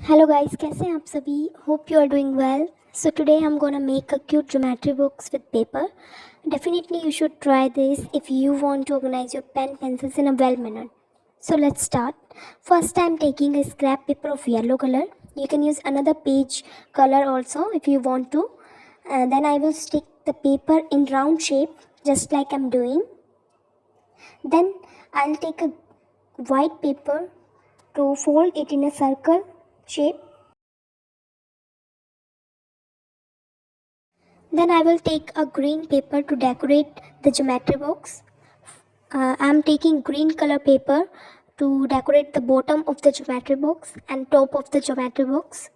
Hello guys, कैसे हैं आप सभी? Hope you are doing well. So today I'm gonna make a cute geometry box with paper. Definitely you should try this if you want to organize your pen pencils in a well manner. So let's start. First I'm taking a scrap paper of yellow color. You can use another page color also if you want to. Then I will stick the paper in round shape just like I'm doing. Then I'll take a white paper to fold it in a circle shape. Then I will take a green paper to decorate the geometry box. I am taking green color paper to decorate the bottom of the geometry box and top of the geometry box.